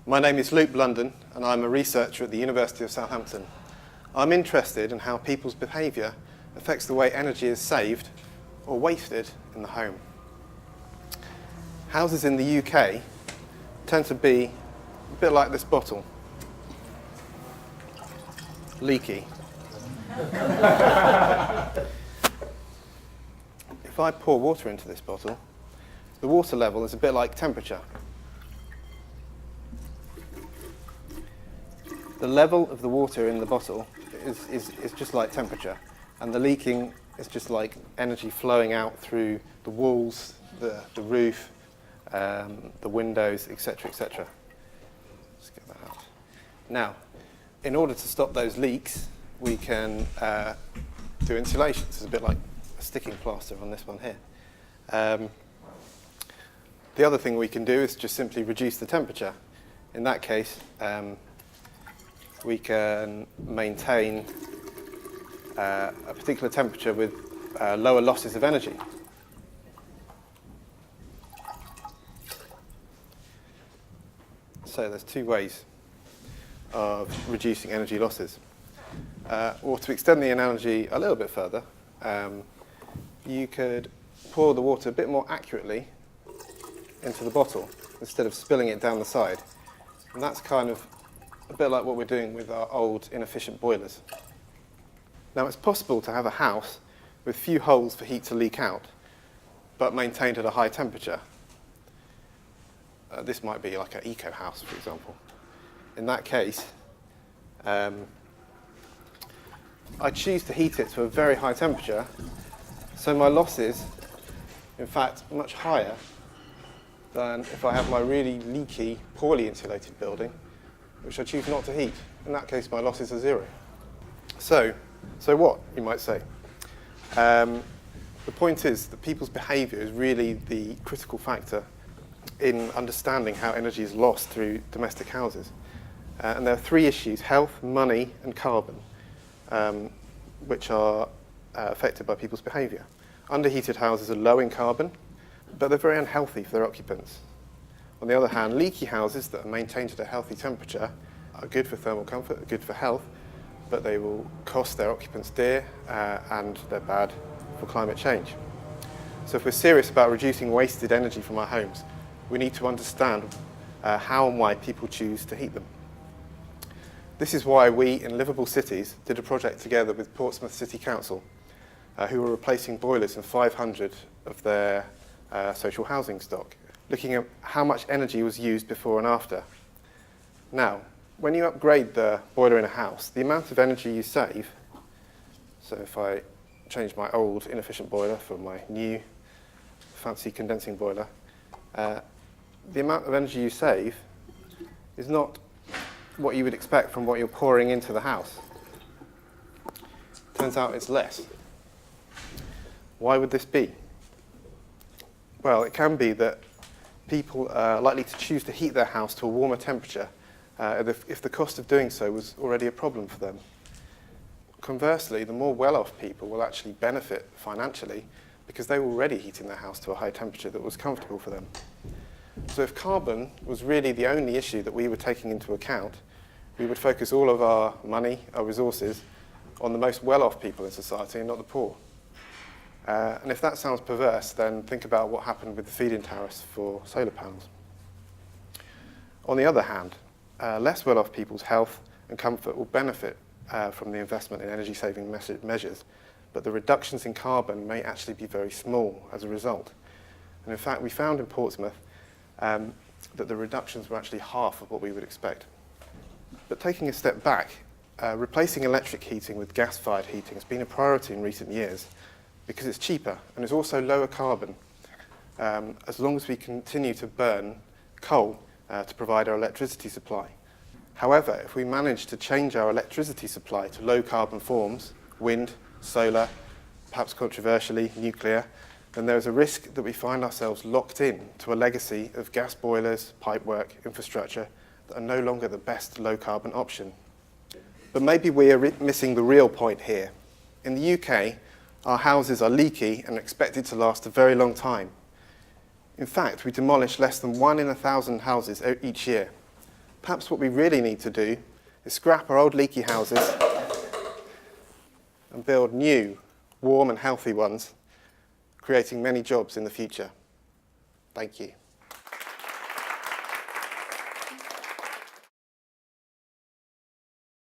My name is Luke Blunden and I'm a researcher at the University of Southampton. I'm interested in how people's behaviour affects the way energy is saved or wasted in the home. Houses in the UK tend to be a bit like this bottle. Leaky. If I pour water into this bottle, the water level is a bit like temperature. The level of the water in the bottle is just like temperature, and the leaking is just like energy flowing out through the walls, the roof, the windows, etc., etc. Let's get that out. Now, in order to stop those leaks, we can do insulation. This is a bit like a sticking plaster on this one here. The other thing we can do is just simply reduce the temperature. In that case, we can maintain a particular temperature with lower losses of energy. So there's two ways of reducing energy losses. Or to extend the analogy a little bit further, you could pour the water a bit more accurately into the bottle instead of spilling it down the side. And that's kind of a bit like what we're doing with our old inefficient boilers. Now, it's possible to have a house with few holes for heat to leak out, but maintained at a high temperature. This might be like an eco house, for example. In that case, I choose to heat it to a very high temperature, so my losses, in fact, much higher than if I have my really leaky, poorly insulated building, which I choose not to heat. In that case, my losses are zero. So what, you might say? The point is that people's behaviour is really the critical factor in understanding how energy is lost through domestic houses. And there are three issues: health, money, and carbon, which are affected by people's behaviour. Underheated houses are low in carbon, but they're very unhealthy for their occupants. On the other hand, leaky houses that are maintained at a healthy temperature are good for thermal comfort, are good for health, but they will cost their occupants dear and they're bad for climate change. So if we're serious about reducing wasted energy from our homes, we need to understand how and why people choose to heat them. This is why we in Livable Cities did a project together with Portsmouth City Council, who were replacing boilers in 500 of their social housing stock, looking at how much energy was used before and after. Now, when you upgrade the boiler in a house, the amount of energy you save, so if I change my old inefficient boiler for my new fancy condensing boiler, the amount of energy you save is not what you would expect from what you're pouring into the house. Turns out it's less. Why would this be? Well, it can be that people are likely to choose to heat their house to a warmer temperature if the cost of doing so was already a problem for them. Conversely, the more well-off people will actually benefit financially because they were already heating their house to a high temperature that was comfortable for them. So if carbon was really the only issue that we were taking into account, we would focus all of our money, our resources, on the most well-off people in society and not the poor. And if that sounds perverse, then think about what happened with the feed-in tariffs for solar panels. On the other hand, less well-off people's health and comfort will benefit from the investment in energy-saving measures, but the reductions in carbon may actually be very small as a result. And in fact, we found in Portsmouth that the reductions were actually half of what we would expect. But taking a step back, replacing electric heating with gas-fired heating has been a priority in recent years, because it's cheaper and it's also lower carbon, as long as we continue to burn coal to provide our electricity supply. However, if we manage to change our electricity supply to low carbon forms, wind, solar, perhaps controversially, nuclear, then there is a risk that we find ourselves locked in to a legacy of gas boilers, pipework, infrastructure that are no longer the best low carbon option. But maybe we are missing the real point here. In the UK, our houses are leaky and are expected to last a very long time. In fact, we demolish less than 1 in 1,000 houses each year. Perhaps what we really need to do is scrap our old leaky houses and build new, warm and healthy ones, creating many jobs in the future. Thank you.